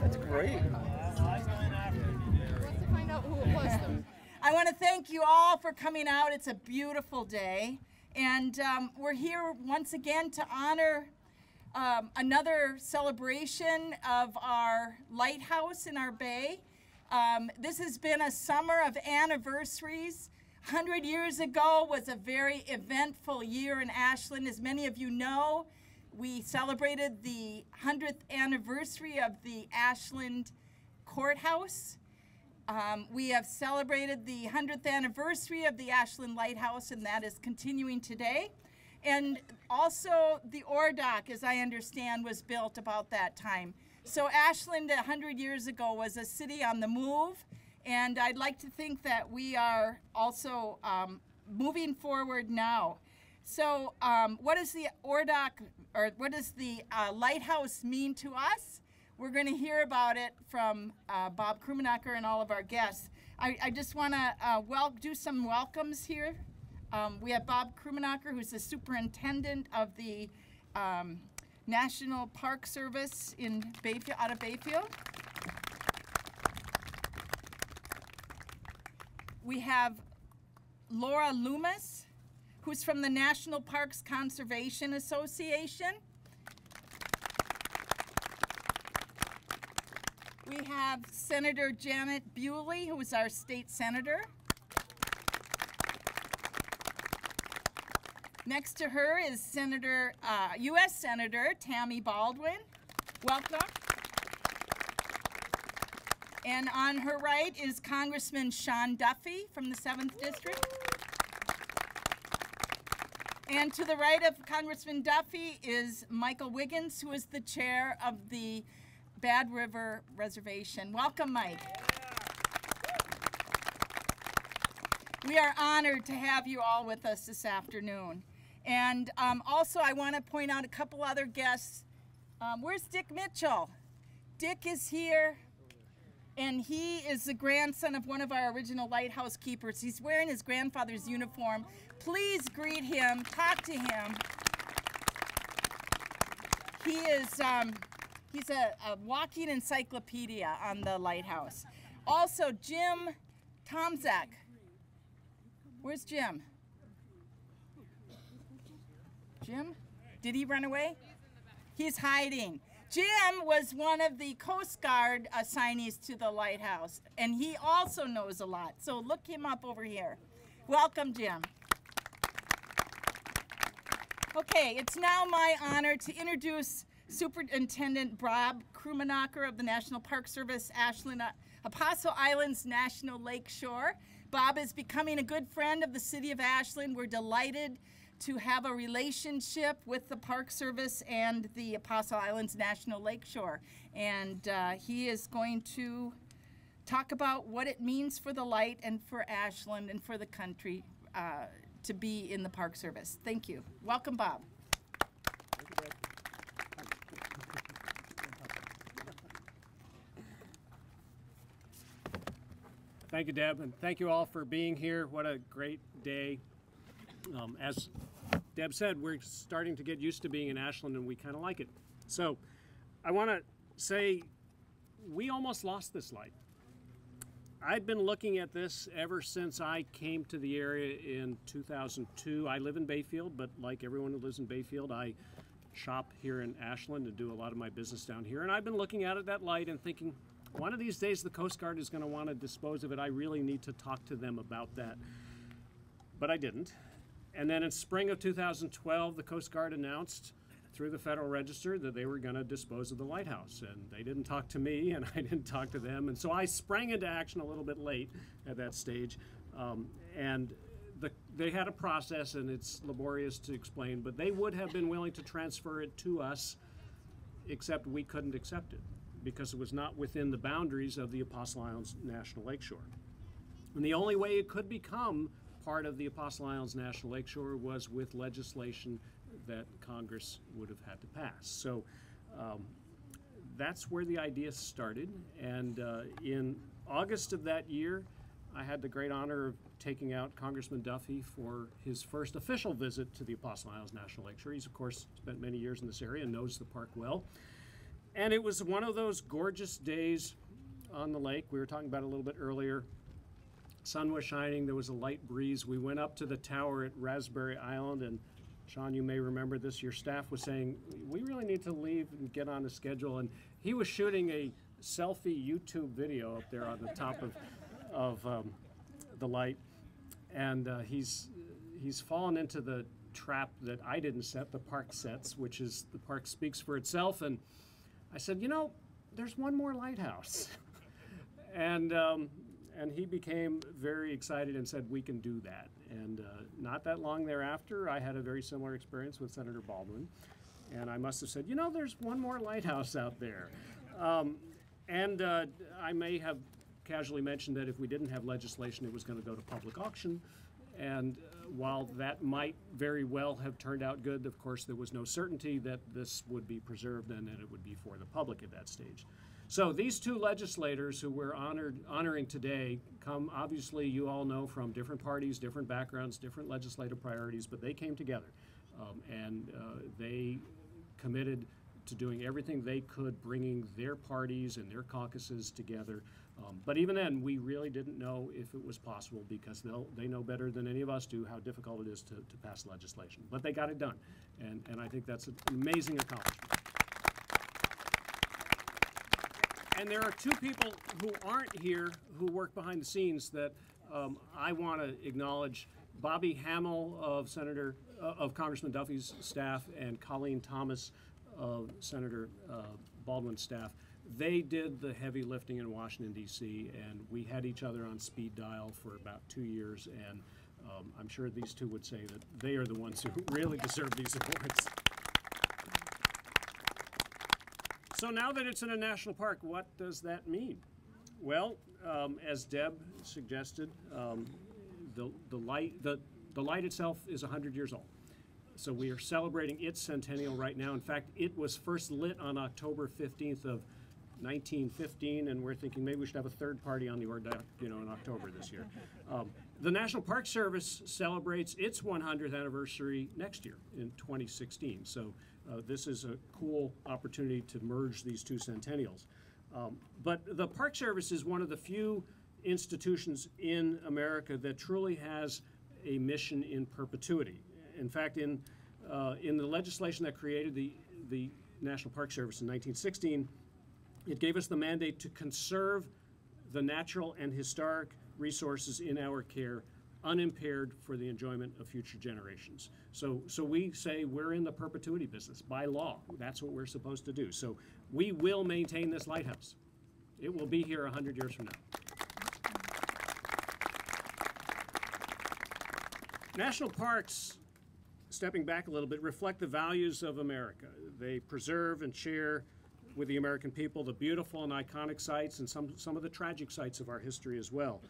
That's great. Find out who it was. I want to thank you all for coming out. It's a beautiful day. And we're here once again to honor another celebration of our lighthouse in our bay. This has been a summer of anniversaries. 100 years ago was a very eventful year in Ashland. As many of you know, we celebrated the 100th anniversary of the Ashland Courthouse. We have celebrated the 100th anniversary of the Ashland Lighthouse, and that is continuing today. And also the ore dock, as I understand, was built about that time. So Ashland 100 years ago was a city on the move, and I'd like to think that we are also moving forward now. So what does the ore dock, or what does the lighthouse mean to us? We're going to hear about it from Bob Krummenacher and all of our guests. I just want to do some welcomes here. We have Bob Krummenacher, who's the superintendent of the National Park Service in Bayfield, out of Bayfield. We have Laura Loomis, who's from the National Parks Conservation Association. We have Senator Janet Bewley, who is our state senator. Next to her is U.S. Senator Tammy Baldwin. Welcome. And on her right is Congressman Sean Duffy from the 7th District. And to the right of Congressman Duffy is Michael Wiggins, who is the chair of the Bad River Reservation. Welcome, Mike. We are honored to have you all with us this afternoon. And also, I want to point out a couple other guests. Where's Dick Mitchell? Dick is here, and he is the grandson of one of our original lighthouse keepers. He's wearing his grandfather's uniform. Please greet him, talk to him. He is, he's a walking encyclopedia on the lighthouse. Also, Jim Tomczak. Where's Jim? Jim? Did he run away? He's hiding. Jim was one of the Coast Guard assignees to the lighthouse, and he also knows a lot. So look him up over here. Welcome, Jim. Okay, it's now my honor to introduce Superintendent Bob Krummenacher of the National Park Service, Ashland, Apostle Islands National Lake Shore. Bob is becoming a good friend of the city of Ashland. We're delighted to have a relationship with the Park Service and the Apostle Islands National Lake Shore. And he is going to talk about what it means for the light and for Ashland and for the country to be in the Park Service. Thank you. Welcome, Bob. Thank you, Deb, and thank you all for being here. What a great day. As Deb said, we're starting to get used to being in Ashland, and we kind of like it. So I want to say we almost lost this light. I've been looking at this ever since I came to the area in 2002. I live in Bayfield, but like everyone who lives in Bayfield, I shop here in Ashland and do a lot of my business down here. And I've been looking at that light and thinking, one of these days the Coast Guard is going to want to dispose of it. I really need to talk to them about that. But I didn't. And then in spring of 2012, the Coast Guard announced through the Federal Register that they were going to dispose of the lighthouse. And they didn't talk to me, and I didn't talk to them. And so I sprang into action a little bit late at that stage. They had a process, and it's laborious to explain, but they would have been willing to transfer it to us, except we couldn't accept it because it was not within the boundaries of the Apostle Islands National Lakeshore. And the only way it could become part of the Apostle Islands National Lakeshore was with legislation that Congress would have had to pass. So that's where the idea started. And in August of that year, I had the great honor of taking out Congressman Duffy for his first official visit to the Apostle Islands National Lakeshore. He's, of course, spent many years in this area and knows the park well. And it was one of those gorgeous days on the lake. We were talking about it a little bit earlier. Sun was shining, there was a light breeze. We went up to the tower at Raspberry Island, and Sean, you may remember this, your staff was saying, we really need to leave and get on a schedule. And he was shooting a selfie YouTube video up there on the top of the light. And he's fallen into the trap that I didn't set, the park sets, which is the park speaks for itself. And I said, you know, there's one more lighthouse. And he became very excited and said, we can do that. And not that long thereafter, I had a very similar experience with Senator Baldwin. And I must have said, you know, there's one more lighthouse out there. I may have casually mentioned that if we didn't have legislation, it was going to go to public auction. And while that might very well have turned out good, of course, there was no certainty that this would be preserved and that it would be for the public at that stage. So these two legislators who we're honoring today come, obviously, you all know, from different parties, different backgrounds, different legislative priorities, but they came together and they committed to doing everything they could, bringing their parties and their caucuses together. But even then, we really didn't know if it was possible because they know better than any of us do how difficult it is to pass legislation. But they got it done, and I think that's an amazing accomplishment. And there are two people who aren't here who work behind the scenes that I want to acknowledge. Bobby Hamill of Congressman Duffy's staff and Colleen Thomas of Senator Baldwin's staff. They did the heavy lifting in Washington, D.C., and we had each other on speed dial for about 2 years, and I'm sure these two would say that they are the ones who really deserve these awards. So now that it's in a national park, what does that mean? Well, as Deb suggested, the light itself is 100 years old. So we are celebrating its centennial right now. In fact, it was first lit on October 15th of 1915, and we're thinking maybe we should have a third party on the in October this year. The National Park Service celebrates its 100th anniversary next year in 2016. So this is a cool opportunity to merge these two centennials. But the Park Service is one of the few institutions in America that truly has a mission in perpetuity. In fact, in the legislation that created the National Park Service in 1916, it gave us the mandate to conserve the natural and historic resources in our care unimpaired for the enjoyment of future generations. So we say we're in the perpetuity business by law. That's what we're supposed to do. So we will maintain this lighthouse. It will be here 100 years from now. National parks, stepping back a little bit, reflect the values of America. They preserve and share with the American people the beautiful and iconic sites and some of the tragic sites of our history as well.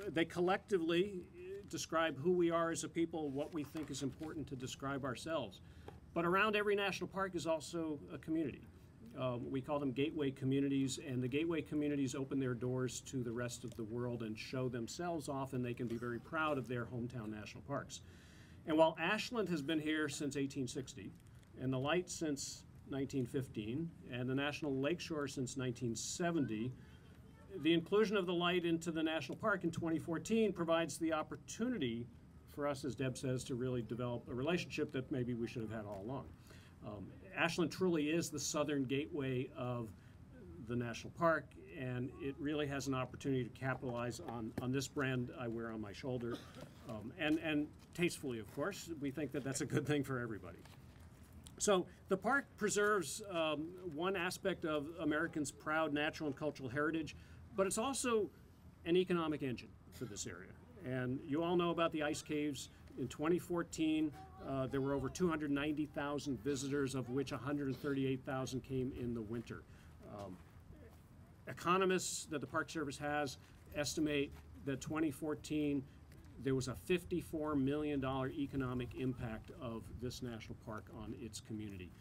They collectively describe who we are as a people, what we think is important to describe ourselves. But around every national park is also a community. We call them gateway communities, and the gateway communities open their doors to the rest of the world and show themselves off, and they can be very proud of their hometown national parks. And while Ashland has been here since 1860, and the Light since 1915, and the National Lakeshore since 1970, the inclusion of the Light into the national park in 2014 provides the opportunity for us, as Deb says, to really develop a relationship that maybe we should have had all along. Ashland truly is the southern gateway of the national park, and it really has an opportunity to capitalize on this brand I wear on my shoulder, and tastefully, of course. We think that that's a good thing for everybody. So the park preserves one aspect of Americans' proud natural and cultural heritage, but it's also an economic engine for this area. And you all know about the ice caves. In 2014, there were over 290,000 visitors, of which 138,000 came in the winter. Economists that the Park Service has estimate that 2014 there was a $54 million economic impact of this national park on its community,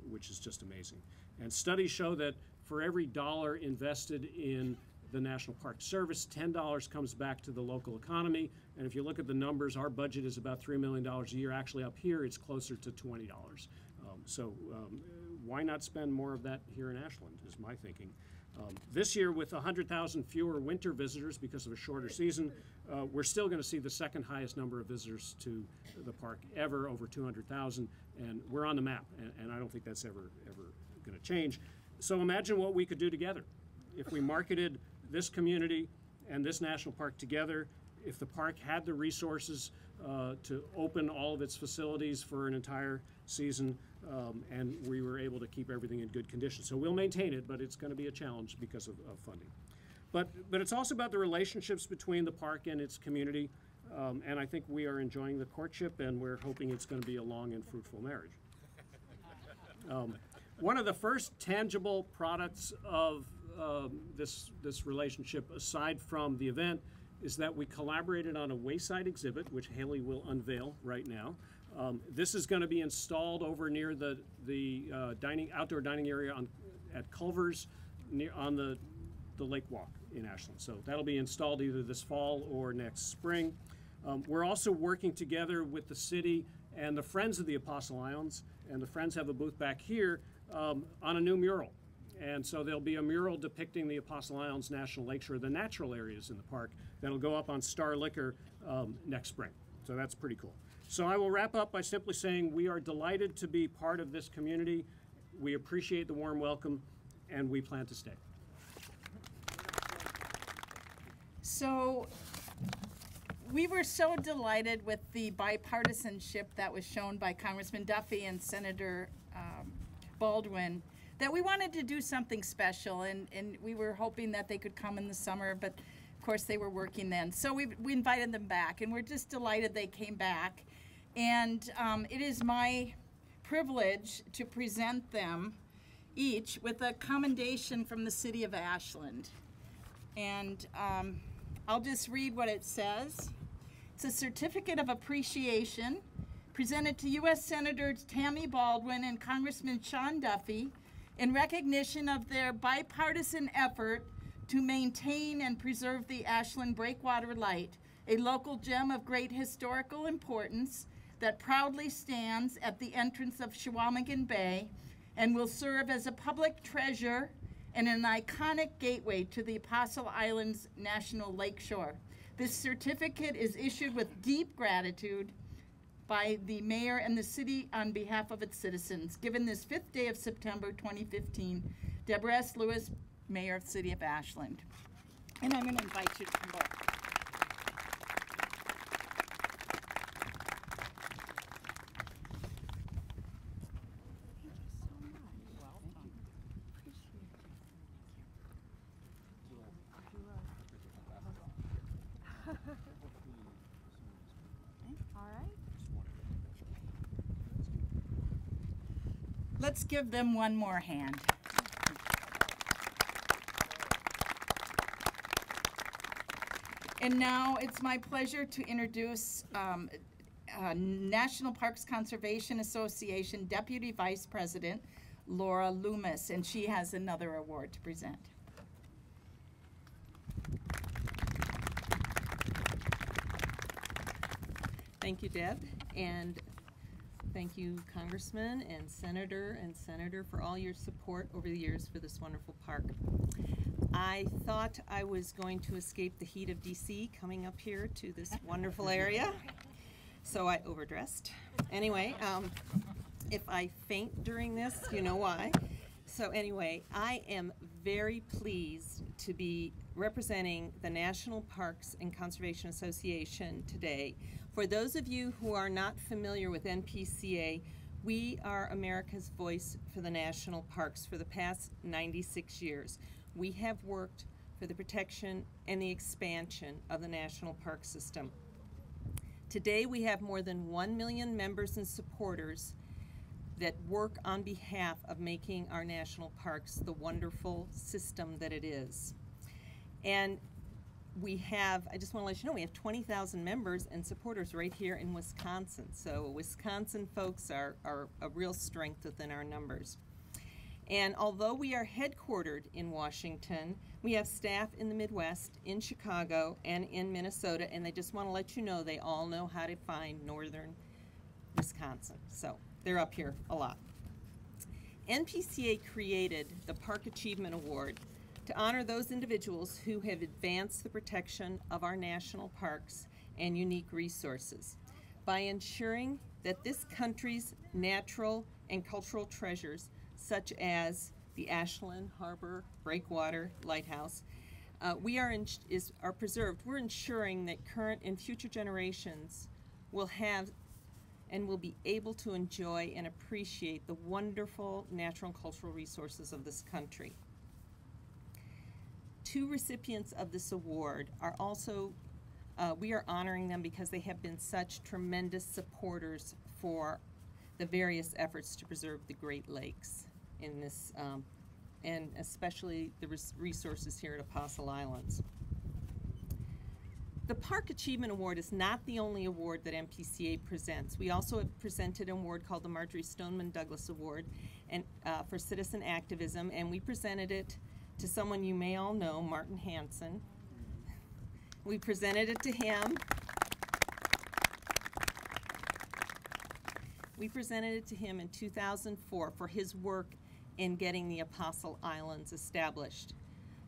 which is just amazing. And studies show that for every dollar invested in the National Park Service, $10 comes back to the local economy. And if you look at the numbers, our budget is about $3 million a year. Actually, up here, it's closer to $20. Why not spend more of that here in Ashland, is my thinking. This year, with 100,000 fewer winter visitors because of a shorter season, we're still going to see the second highest number of visitors to the park ever, over 200,000, and we're on the map, and I don't think that's ever going to change. So imagine what we could do together. If we marketed this community and this national park together, if the park had the resources to open all of its facilities for an entire season, and we were able to keep everything in good condition. So we'll maintain it, but it's going to be a challenge because of funding. But it's also about the relationships between the park and its community, and I think we are enjoying the courtship, and we're hoping it's going to be a long and fruitful marriage. One of the first tangible products of this relationship, aside from the event, is that we collaborated on a wayside exhibit, which Haley will unveil right now. This is going to be installed over near the outdoor dining area at Culver's on the Lake Walk in Ashland. So that'll be installed either this fall or next spring. We're also working together with the city and the Friends of the Apostle Islands, and the Friends have a booth back here on a new mural. And so there'll be a mural depicting the Apostle Islands National Lakeshore, the natural areas in the park, that'll go up on Star Liquor next spring. So that's pretty cool. So I will wrap up by simply saying we are delighted to be part of this community. We appreciate the warm welcome, and we plan to stay. So we were so delighted with the bipartisanship that was shown by Congressman Duffy and Senator Baldwin that we wanted to do something special, and we were hoping that they could come in the summer, but of course they were working then. So we invited them back, and we're just delighted they came back. And it is my privilege to present them each with a commendation from the city of Ashland. And I'll just read what it says. It's a certificate of appreciation presented to U.S. Senators Tammy Baldwin and Congressman Sean Duffy in recognition of their bipartisan effort to maintain and preserve the Ashland Breakwater Light, a local gem of great historical importance that proudly stands at the entrance of Chequamegon Bay and will serve as a public treasure and an iconic gateway to the Apostle Islands National Lakeshore. This certificate is issued with deep gratitude by the mayor and the city on behalf of its citizens. Given this 5th day of September 2015, Deborah S. Lewis, Mayor of the City of Ashland. And I'm going to invite you to come up. Let's give them one more hand. And now it's my pleasure to introduce National Parks Conservation Association Deputy Vice President Laura Loomis, and she has another award to present. Thank you, Deb, and thank you, Congressman and Senator for all your support over the years for this wonderful park. I thought I was going to escape the heat of DC coming up here to this wonderful area, so I overdressed. Anyway, if I faint during this, you know why. So anyway, I am very pleased to be representing the National Parks and Conservation Association today. For those of you who are not familiar with NPCA, we are America's voice for the national parks for the past 96 years. We have worked for the protection and the expansion of the national park system. Today we have more than 1 million members and supporters that work on behalf of making our national parks the wonderful system that it is. And we have, I just want to let you know, we have 20,000 members and supporters right here in Wisconsin. So Wisconsin folks are a real strength within our numbers. And although we are headquartered in Washington, we have staff in the Midwest, in Chicago, and in Minnesota, and they just want to let you know they all know how to find northern Wisconsin. So they're up here a lot. NPCA created the Park Achievement Award to honor those individuals who have advanced the protection of our national parks and unique resources by ensuring that this country's natural and cultural treasures, such as the Ashland Harbor Breakwater Lighthouse, are preserved. We're ensuring that current and future generations will have and will be able to enjoy and appreciate the wonderful natural and cultural resources of this country. Two recipients of this award are also, we are honoring them because they have been such tremendous supporters for the various efforts to preserve the Great Lakes in this, and especially the resources here at Apostle Islands. The Park Achievement Award is not the only award that NPCA presents. We also have presented an award called the Marjorie Stoneman Douglas Award for citizen activism, and we presented it to someone you may all know, Martin Hansen. We presented it to him. We presented it to him in 2004 for his work in getting the Apostle Islands established.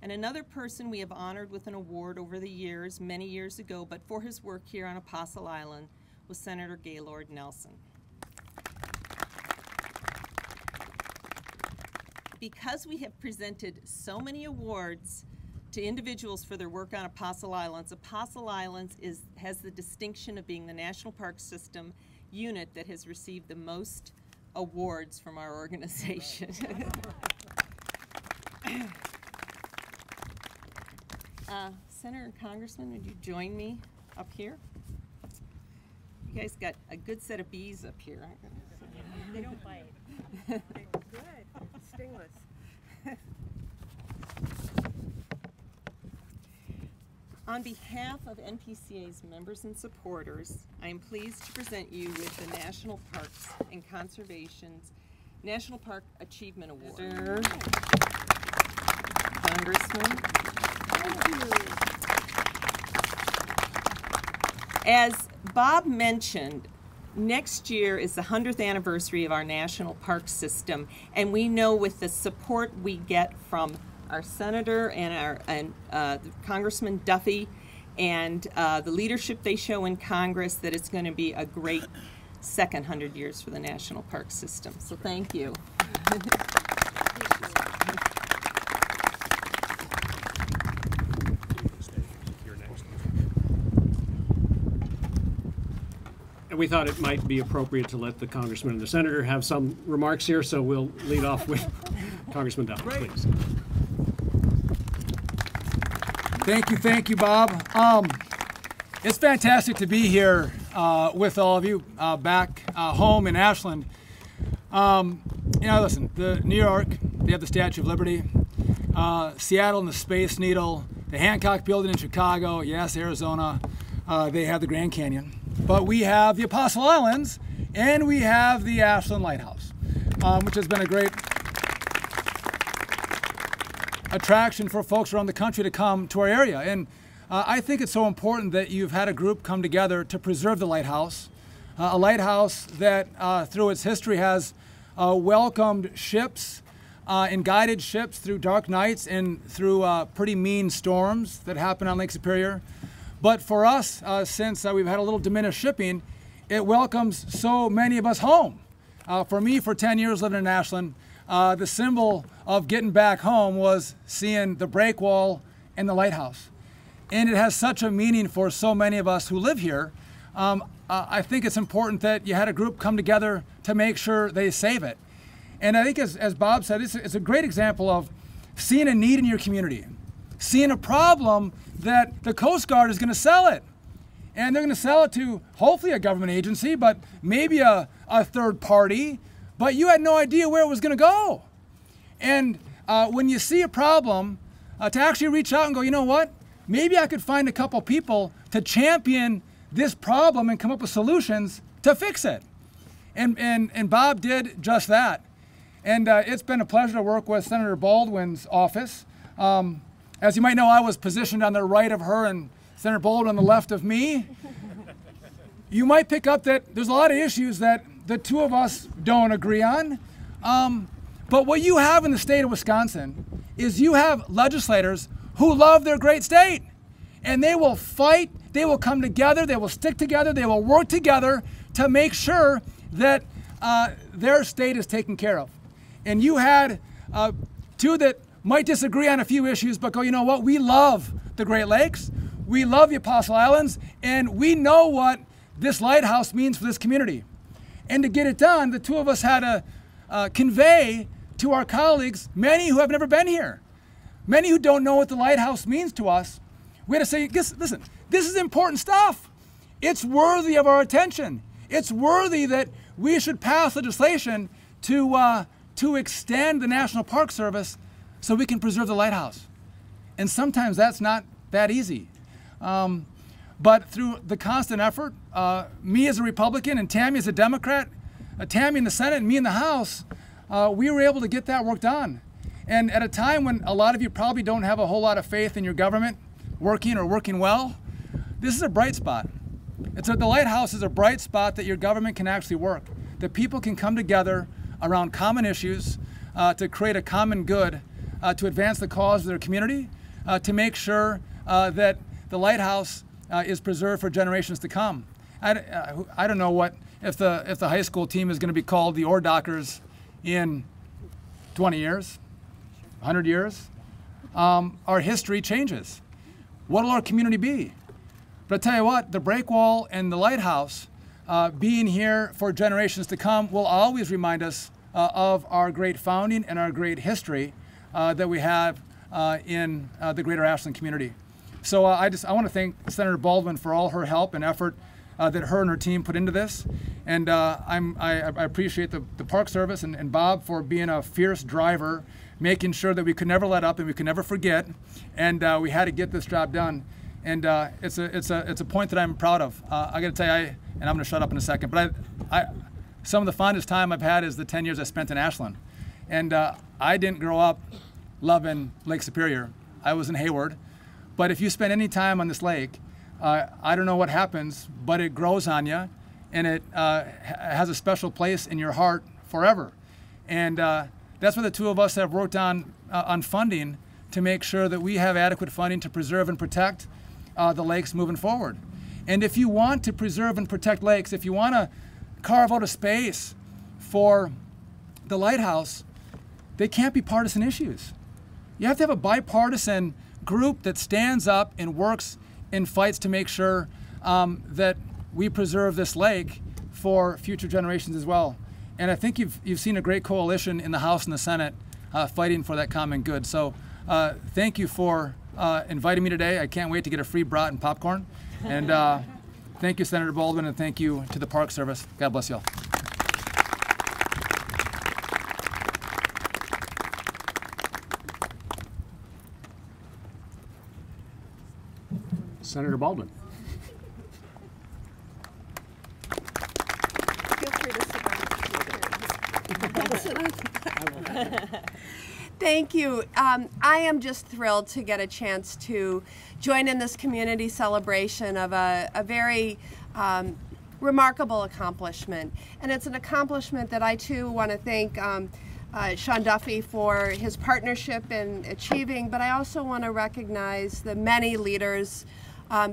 And another person we have honored with an award over the years, many years ago, but for his work here on Apostle Island, was Senator Gaylord Nelson. Because we have presented so many awards to individuals for their work on Apostle Islands has the distinction of being the National Park System unit that has received the most awards from our organization. Senator and Congressman, would you join me up here? You guys got a good set of bees up here. They don't bite. They're good. Stingless. On behalf of NPCA's members and supporters, I am pleased to present you with the National Parks and Conservation's National Park Achievement Award. Congressman. As Bob mentioned, next year is the 100th anniversary of our National Park System, and we know with the support we get from our Senator and Congressman Duffy and the leadership they show in Congress that it's going to be a great second 100 years for the National Park System. So thank you. And we thought it might be appropriate to let the Congressman and the Senator have some remarks here, so we'll lead off with Congressman Duffy, please. Thank you, Bob. It's fantastic to be here with all of you back home in Ashland. Listen, New York, they have the Statue of Liberty. Seattle and the Space Needle. The Hancock Building in Chicago. Yes, Arizona. They have the Grand Canyon. But we have the Apostle Islands, and we have the Ashland Lighthouse, which has been a great attraction for folks around the country to come to our area. And I think it's so important that you've had a group come together to preserve the lighthouse, a lighthouse that through its history has welcomed ships and guided ships through dark nights and through pretty mean storms that happen on Lake Superior. But for us, since we've had a little diminished shipping, it welcomes so many of us home. For me, for 10 years living in Ashland, the symbol of getting back home was seeing the breakwall and the lighthouse. And it has such a meaning for so many of us who live here. I think it's important that you had a group come together to make sure they save it. And I think as Bob said, it's a great example of seeing a need in your community, seeing a problem that the Coast Guard is going to sell it. And they're going to sell it to hopefully a government agency, but maybe a third party, but you had no idea where it was going to go. And when you see a problem, to actually reach out and go, you know what, maybe I could find a couple people to champion this problem and come up with solutions to fix it. And Bob did just that. And it's been a pleasure to work with Senator Baldwin's office. As you might know, I was positioned on the right of her and Senator Baldwin on the left of me. You might pick up that there's a lot of issues that the two of us don't agree on. But what you have in the state of Wisconsin is you have legislators who love their great state. And they will fight, they will come together, they will stick together, they will work together to make sure that their state is taken care of. And you had two that might disagree on a few issues, but go, you know what, we love the Great Lakes, we love the Apostle Islands, and we know what this lighthouse means for this community. And to get it done, the two of us had to convey to our colleagues, many who have never been here, many who don't know what the lighthouse means to us, we had to say, listen, this is important stuff. It's worthy of our attention. It's worthy that we should pass legislation to extend the National Park Service so we can preserve the lighthouse. And sometimes that's not that easy. But through the constant effort, me as a Republican and Tammy as a Democrat, Tammy in the Senate and me in the House, we were able to get that work done. And at a time when a lot of you probably don't have a whole lot of faith in your government working well, this is a bright spot. The lighthouse is a bright spot that your government can actually work, that people can come together around common issues to create a common good, to advance the cause of their community, to make sure that the lighthouse is preserved for generations to come. I don't know what if the high school team is going to be called the Dockers in 20 years, 100 years. Our history changes. What will our community be? But I tell you what, the breakwall and the lighthouse being here for generations to come will always remind us of our great founding and our great history that we have in the greater Ashland community. So I want to thank Senator Baldwin for all her help and effort that her and her team put into this. And I appreciate the Park Service and Bob for being a fierce driver, making sure that we could never let up and we could never forget. And we had to get this job done. And it's a point that I'm proud of. I got to tell you, and I'm going to shut up in a second, but some of the fondest time I've had is the 10 years I spent in Ashland. And I didn't grow up loving Lake Superior. I was in Hayward. But if you spend any time on this lake, I don't know what happens, but it grows on you, and it has a special place in your heart forever. And that's why the two of us have worked on funding to make sure that we have adequate funding to preserve and protect the lakes moving forward. And if you want to preserve and protect lakes, if you want to carve out a space for the lighthouse, they can't be partisan issues. You have to have a bipartisan group that stands up and works and fights to make sure that we preserve this lake for future generations as well. And I think you've seen a great coalition in the House and the Senate fighting for that common good. So thank you for inviting me today. I can't wait to get a free brat and popcorn. And thank you, Senator Baldwin, and thank you to the Park Service. God bless you all. Senator Baldwin. Feel free to sit down. Thank you. I am just thrilled to get a chance to join in this community celebration of a very remarkable accomplishment. And it's an accomplishment that I too want to thank Sean Duffy for his partnership in achieving, but I also want to recognize the many leaders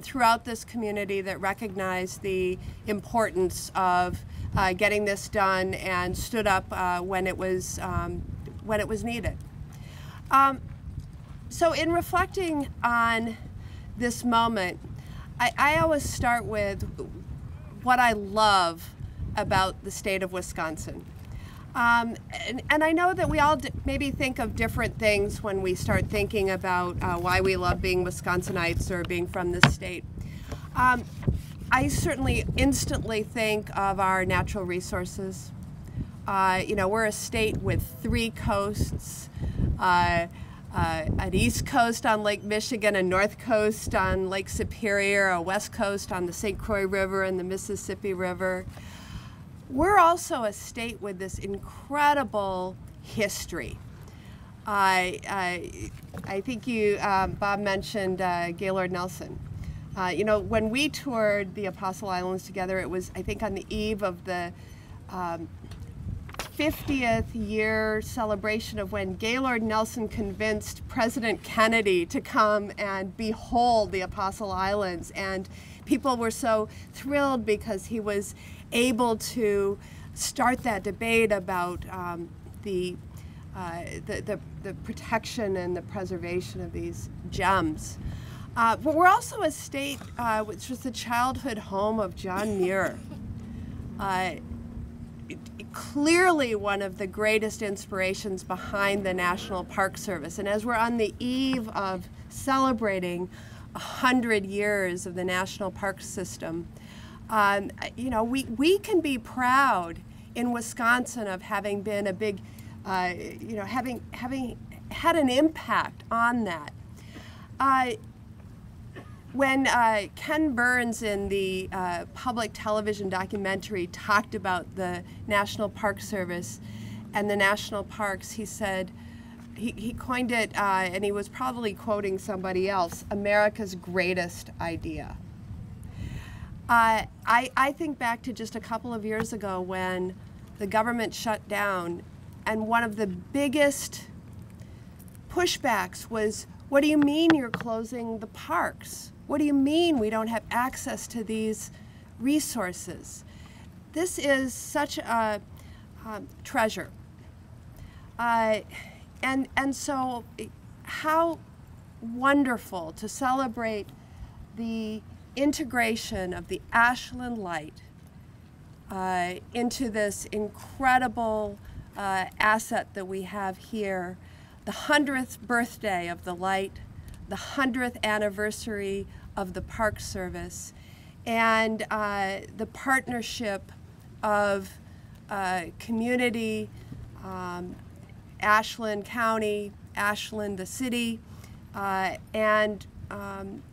throughout this community that recognize the importance of getting this done and stood up when it was needed. So in reflecting on this moment, I always start with what I love about the state of Wisconsin. And I know that we all maybe think of different things when we start thinking about why we love being Wisconsinites or being from this state. I certainly instantly think of our natural resources. You know, we're a state with 3 coasts, an east coast on Lake Michigan, a north coast on Lake Superior, a west coast on the St. Croix River and the Mississippi River. We're also a state with this incredible history. I think you, Bob mentioned Gaylord Nelson. You know, when we toured the Apostle Islands together, it was, I think, on the eve of the 50th year celebration of when Gaylord Nelson convinced President Kennedy to come and behold the Apostle Islands. And people were so thrilled because he was able to start that debate about the protection and the preservation of these gems. But we're also a state which was the childhood home of John Muir. Clearly one of the greatest inspirations behind the National Park Service. And as we're on the eve of celebrating 100 years of the National Park System, you know, we can be proud in Wisconsin of having been a big, you know, having had an impact on that. When Ken Burns in the public television documentary talked about the National Park Service and the national parks, he said, he coined it, and he was probably quoting somebody else, America's greatest idea. I think back to just a couple of years ago when the government shut down, and one of the biggest pushbacks was, what do you mean you're closing the parks? What do you mean we don't have access to these resources? This is such a treasure. And so how wonderful to celebrate the integration of the Ashland Light into this incredible asset that we have here, the 100th birthday of the Light, the 100th anniversary of the Park Service, and the partnership of community, Ashland County, Ashland the city, and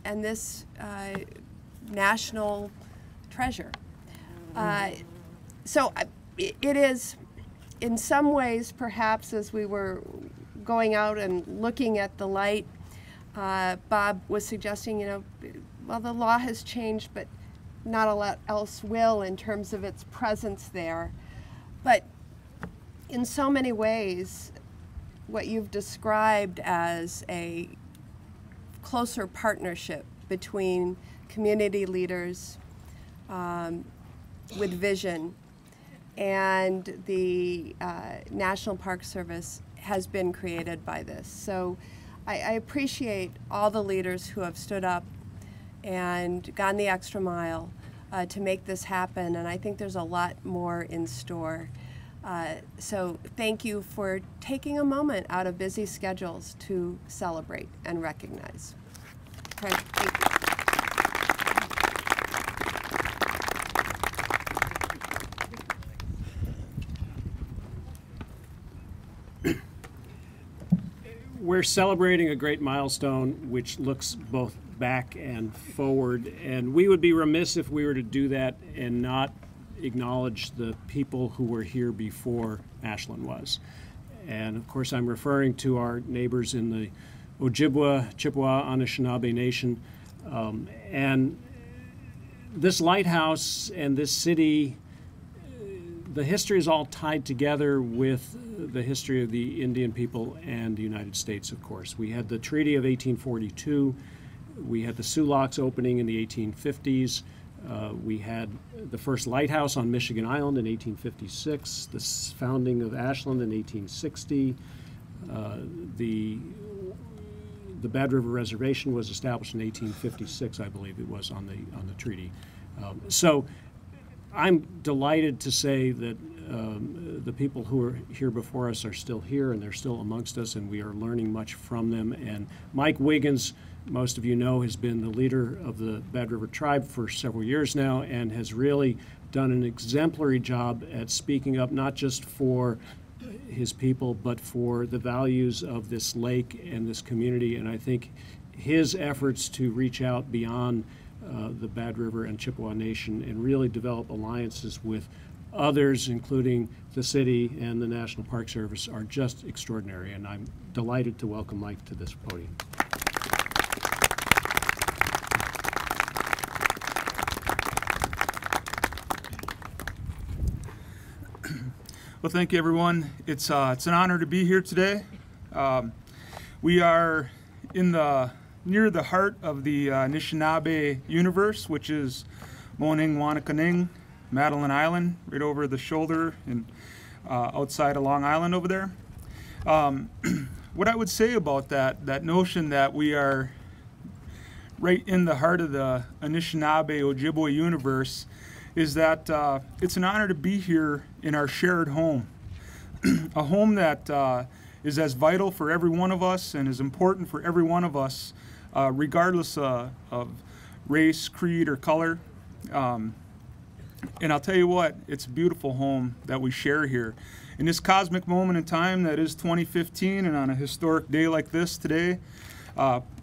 this national treasure. So it is, in some ways, perhaps as we were going out and looking at the Light, Bob was suggesting, you know, well, the law has changed, but not a lot else will in terms of its presence there. But in so many ways, what you've described as a closer partnership between community leaders with vision and the National Park Service has been created by this. So I appreciate all the leaders who have stood up and gone the extra mile to make this happen, and I think there's a lot more in store. So thank you for taking a moment out of busy schedules to celebrate and recognize. Okay, thank you. We're celebrating a great milestone which looks both back and forward, and we would be remiss if we were to do that and not acknowledge the people who were here before Ashland was. And of course I'm referring to our neighbors in the Ojibwa, Chippewa, Anishinaabe Nation. And this lighthouse and this city, the history is all tied together with the history of the Indian people and the United States, of course. We had the Treaty of 1842. We had the Sioux Locks opening in the 1850s. We had the first lighthouse on Michigan Island in 1856, the founding of Ashland in 1860. The Bad River Reservation was established in 1856, I believe it was, on the treaty. So I'm delighted to say that the people who are here before us are still here, and they're still amongst us, and we are learning much from them. And Mike Wiggins, most of you know, has been the leader of the Bad River Tribe for several years now and has really done an exemplary job at speaking up not just for his people but for the values of this lake and this community. And I think his efforts to reach out beyond the Bad River and Chippewa Nation and really develop alliances with others, including the city and the National Park Service, are just extraordinary. And I'm delighted to welcome Mike to this podium. Well, thank you, everyone. It's an honor to be here today. We are near the heart of the Anishinaabe universe, which is Moning, Wanakaning, Madeline Island, right over the shoulder and outside of Long Island over there. What I would say about that notion that we are right in the heart of the Anishinaabe Ojibwe universe is that it's an honor to be here in our shared home. A home that is as vital for every one of us and is important for every one of us, regardless of race, creed, or color. And I'll tell you what, it's a beautiful home that we share here. In this cosmic moment in time that is 2015, and on a historic day like this today,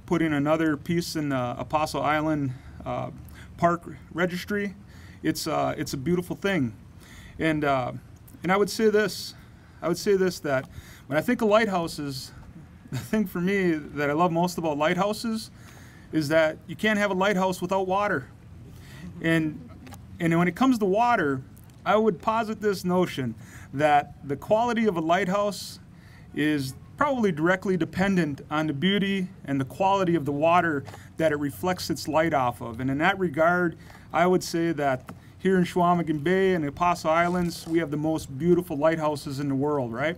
putting another piece in the Apostle Island Park Registry, it's a beautiful thing. And I would say this, that when I think of lighthouses, the thing for me that I love most about lighthouses is that you can't have a lighthouse without water. And when it comes to water, I would posit this notion that the quality of a lighthouse is probably directly dependent on the beauty and the quality of the water that it reflects its light off of. And in that regard, I would say that here in Chequamegon Bay and the Apostle Islands, we have the most beautiful lighthouses in the world, right?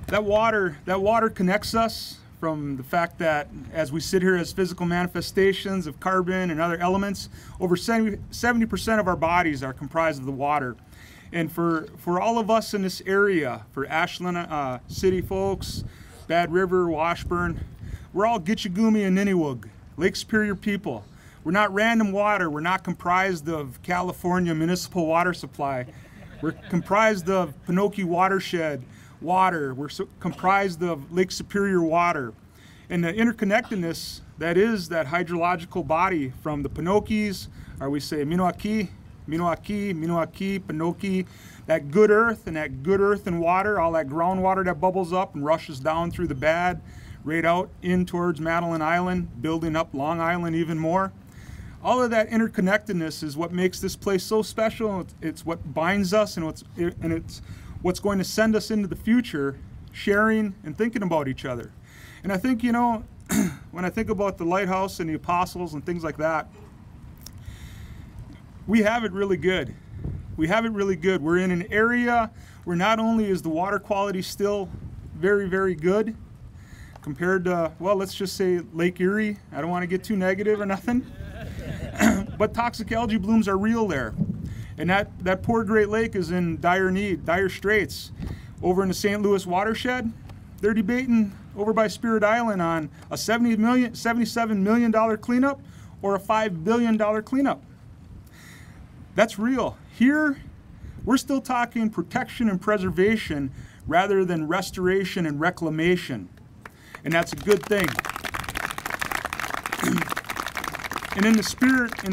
That water connects us from the fact that as we sit here as physical manifestations of carbon and other elements, over 70% of our bodies are comprised of the water. And for all of us in this area, for Ashland City folks, Bad River, Washburn, we're all Gitchagumi and Niniwug, Lake Superior people. We're not random water. We're not comprised of California municipal water supply. We're comprised of Pinocchio watershed water. We're comprised of Lake Superior water. And the interconnectedness that is that hydrological body from the Pinocchies, or we say Minuaki, Pinocchi, that good earth and water, all that groundwater that bubbles up and rushes down through the bad, right out in towards Madeline Island, building up Long Island even more. All of that interconnectedness is what makes this place so special. It's what binds us, and it's what's going to send us into the future, sharing and thinking about each other. And I think, you know, when I think about the lighthouse and the apostles and things like that, we have it really good. We have it really good. We're in an area where not only is the water quality still very, very good compared to, well, let's just say Lake Erie. I don't want to get too negative or nothing. But toxic algae blooms are real there. And that poor Great Lake is in dire need, dire straits. Over in the St. Louis watershed, they're debating over by Spirit Island on a $77 million cleanup or a $5 billion cleanup. That's real. Here, we're still talking protection and preservation rather than restoration and reclamation. And that's a good thing. And in the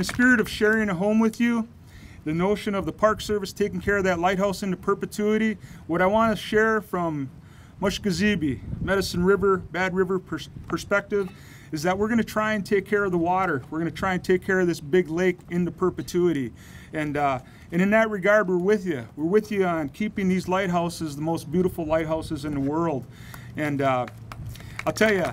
spirit of sharing a home with you, the notion of the Park Service taking care of that lighthouse into perpetuity, what I want to share from Mushkazibi, Medicine River, Bad River perspective is that we're going to try and take care of the water. We're going to try and take care of this big lake into perpetuity. And in that regard, we're with you. We're with you on keeping these lighthouses the most beautiful lighthouses in the world. And I'll tell you,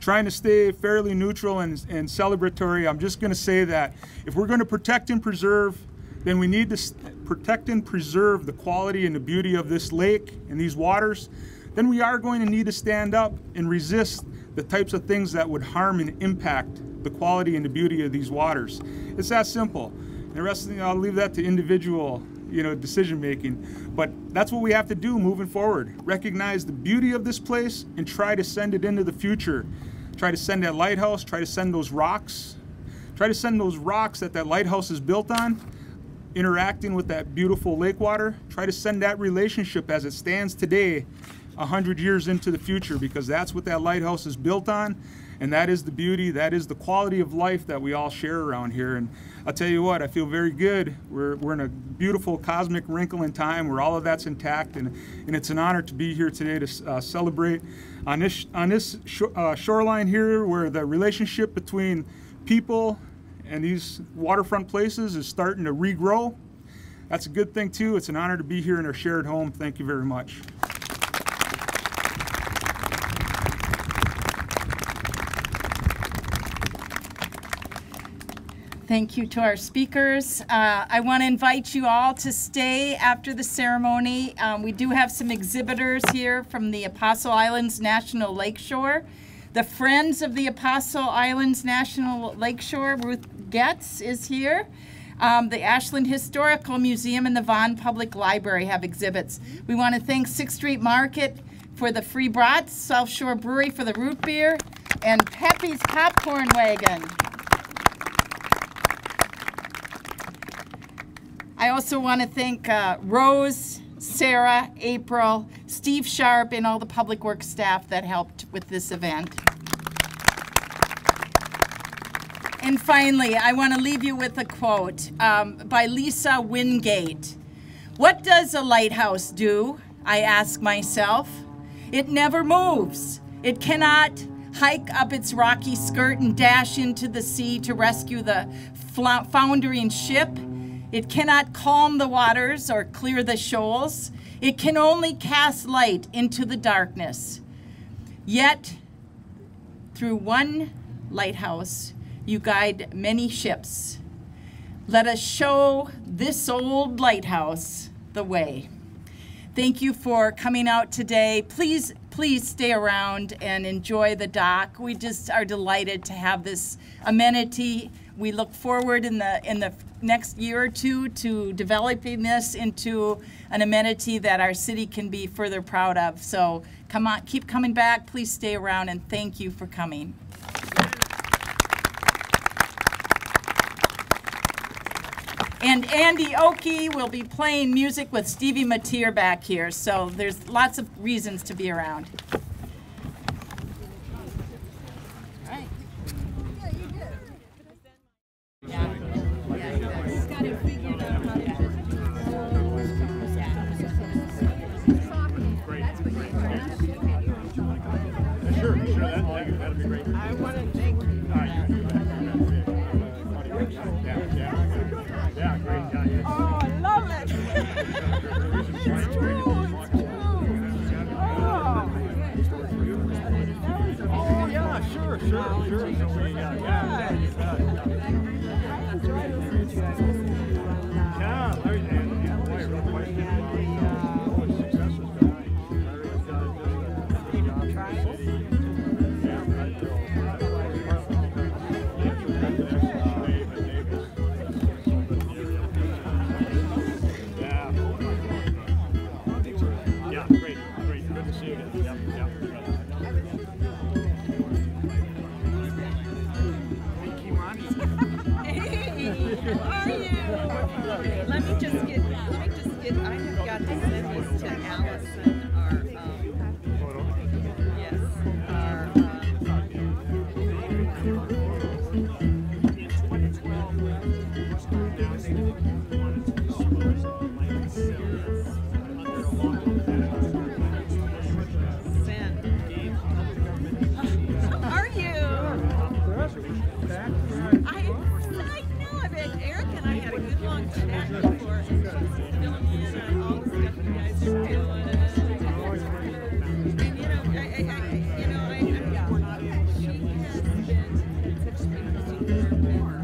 trying to stay fairly neutral and celebratory, I'm just going to say that if we're going to protect and preserve, then we need to protect and preserve the quality and the beauty of this lake and these waters. Then we are going to need to stand up and resist the types of things that would harm and impact the quality and the beauty of these waters. It's that simple. And the rest of the, I'll leave that to individual, decision making. But that's what we have to do moving forward. Recognize the beauty of this place and try to send it into the future. Try to send that lighthouse, try to send those rocks. Try to send those rocks that lighthouse is built on, interacting with that beautiful lake water. Try to send that relationship as it stands today 100 years into the future, because that's what that lighthouse is built on, And that is the beauty, that is the quality of life that we all share around here. And I'll tell you what, I feel very good. We're in a beautiful cosmic wrinkle in time where all of that's intact, and it's an honor to be here today to celebrate on this shoreline here, where the relationship between people and these waterfront places is starting to regrow. That's a good thing too. It's an honor to be here in our shared home. Thank you very much. Thank you to our speakers. I want to invite you all to stay after the ceremony. We do have some exhibitors here from the Apostle Islands National Lakeshore. The Friends of the Apostle Islands National Lakeshore, Ruth Getz, is here. The Ashland Historical Museum and the Vaughan Public Library have exhibits. We want to thank 6th Street Market for the free brats, South Shore Brewery for the root beer, and Pepe's Popcorn Wagon. I also want to thank Rose, Sarah, April, Steve Sharp, and all the public works staff that helped with this event. And finally, I want to leave you with a quote by Lisa Wingate. "What does a lighthouse do? I ask myself. It never moves. It cannot hike up its rocky skirt and dash into the sea to rescue the foundering ship. It cannot calm the waters or clear the shoals. It can only cast light into the darkness. Yet, through one lighthouse, you guide many ships. Let us show this old lighthouse the way." Thank you for coming out today. Please stay around and enjoy the dock. We just are delighted to have this amenity. We look forward in the next year or two to developing this into an amenity that our city can be further proud of. So come on, keep coming back. Please stay around, and thank you for coming. And Andy Oki will be playing music with Stevie Mateer back here, so there's lots of reasons to be around. That'd be great. I want to thank you. Yeah, great. Yeah. Oh, I love it. It's true. Oh, yeah, sure. She has been such an interesting